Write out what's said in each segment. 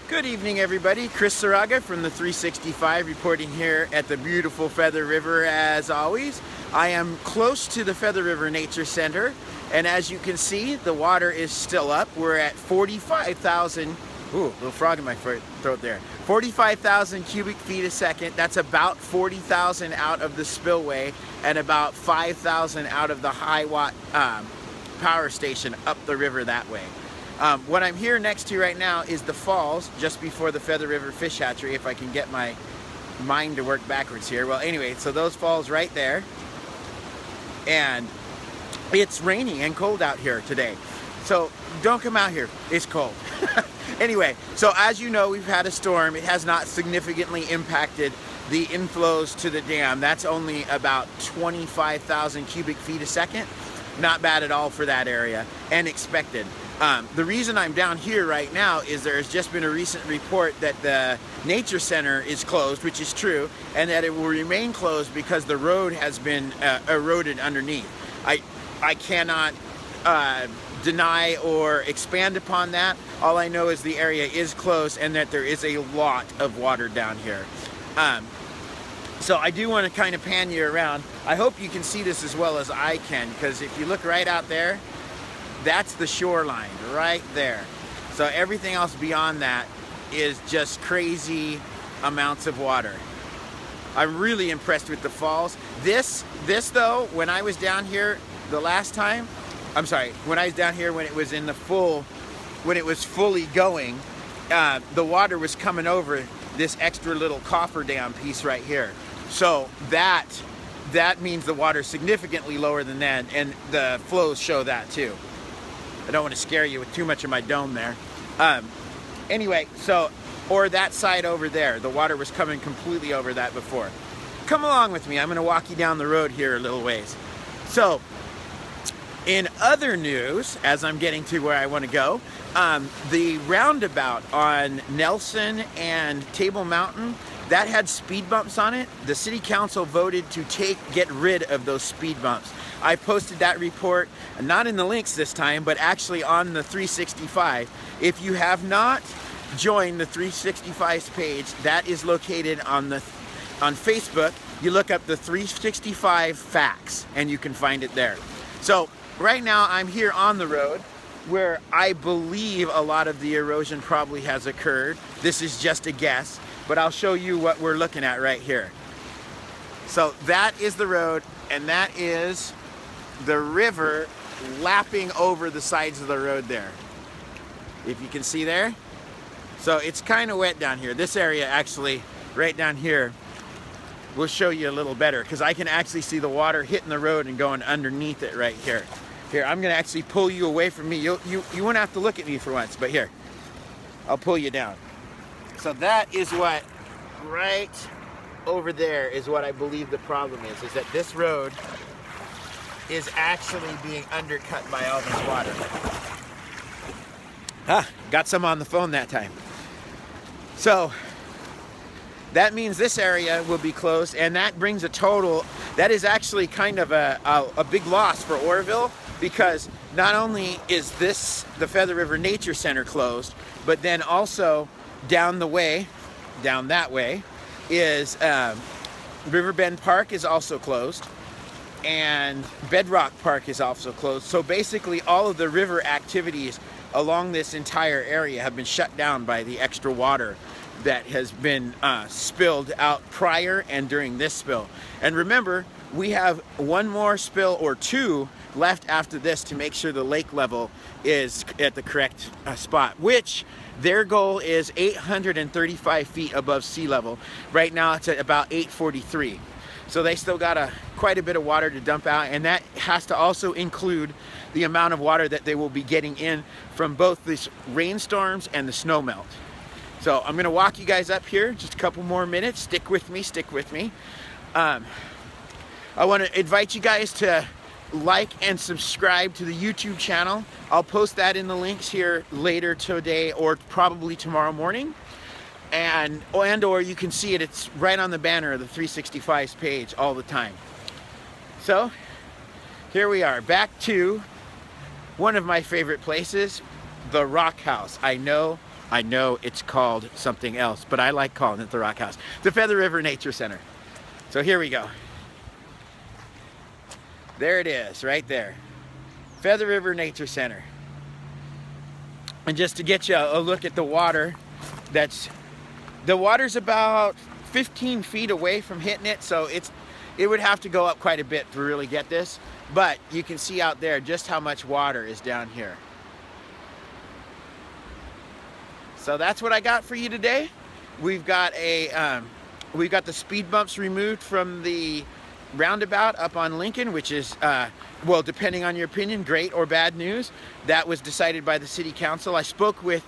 Good evening, everybody. Chris Saraga from the 365 reporting here at the beautiful Feather River as always. I am close to the Feather River Nature Center, and as you can see, the water is still up. We're at 45,000, ooh, little frog in my throat there. 45,000 cubic feet a second. That's about 40,000 out of the spillway and about 5,000 out of the high watt power station up the river that way. What I'm here next to right now is the falls just before the Feather River Fish Hatchery, if I can get my mind to work backwards here. Well, anyway, so those falls right there, and it's rainy and cold out here today, so don't come out here, it's cold. Anyway, so as you know, we've had a storm. It has not significantly impacted the inflows to the dam. That's only about 25,000 cubic feet a second. Not bad at all for that area, and expected. The reason I'm down here right now is there's just been a recent report that the Nature Center is closed, which is true, and that it will remain closed because the road has been eroded underneath. I cannot deny or expand upon that. All I know is the area is closed and that there is a lot of water down here. So I do want to kind of pan you around. I hope you can see this as well as I can, because if you look right out there, that's the shoreline right there. So everything else beyond that is just crazy amounts of water. I'm really impressed with the falls. This though, when I was down here the last time, I'm sorry, when I was down here when it was in the when it was fully going, the water was coming over this extra little cofferdam piece right here. So that means the water's significantly lower than that, and the flows show that too. I don't want to scare you with too much of my dome there. Anyway, so, or that side over there, the water was coming completely over that before. Come along with me, I'm going to walk you down the road here a little ways. So, in other news, as I'm getting to where I want to go, the roundabout on Nelson and Table Mountain, that had speed bumps on it. The city council voted to get rid of those speed bumps. I posted that report, not in the links this time, but actually on the 365. If you have not joined the 365's page, that is located on Facebook. You look up the 365 facts and you can find it there. So right now I'm here on the road where I believe a lot of the erosion probably has occurred. This is just a guess, but I'll show you what we're looking at right here. So that is the road, and that is the river lapping over the sides of the road there. If you can see there. So it's kind of wet down here. This area actually, right down here, will show you a little better, because I can actually see the water hitting the road and going underneath it right here. Here, I'm gonna actually pull you away from me. You won't have to look at me for once, but here, I'll pull you down. So that is what, right over there is what I believe the problem is that this road is actually being undercut by all this water. Got some on the phone that time. So that means this area will be closed, and that brings a total, that is actually kind of a big loss for Oroville, because not only is the Feather River Nature Center closed, but then also down that way is Riverbend Park is also closed, and Bedrock Park is also closed. So basically all of the river activities along this entire area have been shut down by the extra water that has been spilled out prior and during this spill. And remember, we have one more spill or two left after this to make sure the lake level is at the correct spot, which their goal is 835 feet above sea level. Right now it's at about 843. So they still got quite a bit of water to dump out, and that has to also include the amount of water that they will be getting in from both these rainstorms and the snow melt. So I'm gonna walk you guys up here just a couple more minutes. Stick with me. I wanna invite you guys to like and subscribe to the YouTube channel. I'll post that in the links here later today or probably tomorrow morning. Or you can see it, it's right on the banner of the 365's page all the time. So here we are, back to one of my favorite places, the Rock House. I know I know it's called something else, but I like calling it the Rock House. The Feather River Nature Center. So here we go. There it is, right there. Feather River Nature Center. And just to get you a look at the water, the water's about 15 feet away from hitting it, so it would have to go up quite a bit to really get this. But you can see out there just how much water is down here. So that's what I got for you today. We've got the speed bumps removed from the roundabout up on Lincoln, which is, well, depending on your opinion, great or bad news. That was decided by the city council. I spoke with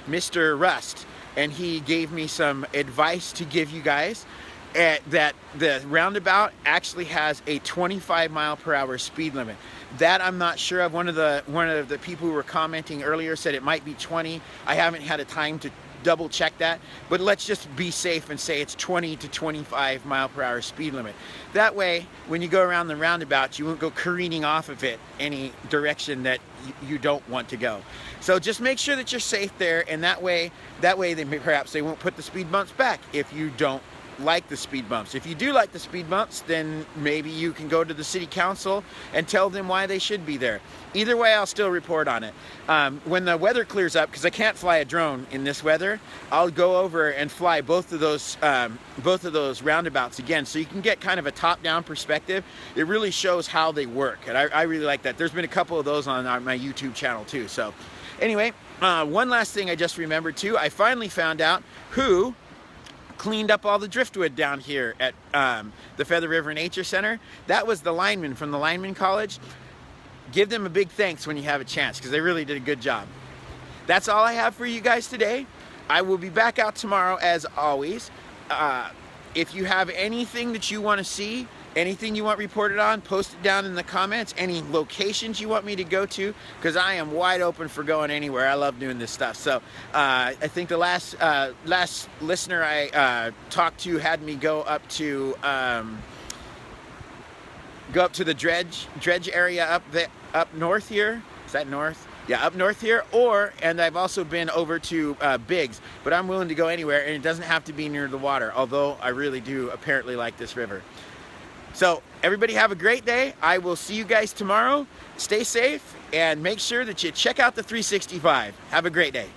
Mr. Rust, and he gave me some advice to give you guys. That the roundabout actually has a 25-mile-per-hour speed limit. That I'm not sure of. One of the people who were commenting earlier said it might be 20. I haven't had a time to double check that, but let's just be safe and say it's 20 to 25 mile-per-hour speed limit. That way, when you go around the roundabout, you won't go careening off of it any direction that you don't want to go. So just make sure that you're safe there, and that way perhaps they won't put the speed bumps back if you don't like the speed bumps. If you do like the speed bumps, then maybe you can go to the city council and tell them why they should be there. Either way, I'll still report on it. When the weather clears up, because I can't fly a drone in this weather, I'll go over and fly both of those roundabouts again, so you can get kind of a top-down perspective. It really shows how they work, and I really like that. There's been a couple of those on my YouTube channel too. So anyway, one last thing I just remembered too. I finally found out who cleaned up all the driftwood down here at the Feather River Nature Center. That was the linemen from the Lineman College. Give them a big thanks when you have a chance, because they really did a good job. That's all I have for you guys today. I will be back out tomorrow as always. If you have anything that you want to see, anything you want reported on, post it down in the comments. Any locations you want me to go to, because I am wide open for going anywhere. I love doing this stuff. So I think the last listener I talked to had me go up to the dredge area up north here. Is that north? Yeah, up north here. And I've also been over to Biggs, but I'm willing to go anywhere, and it doesn't have to be near the water, although I really do apparently like this river. So everybody have a great day. I will see you guys tomorrow. Stay safe and make sure that you check out the 365. Have a great day.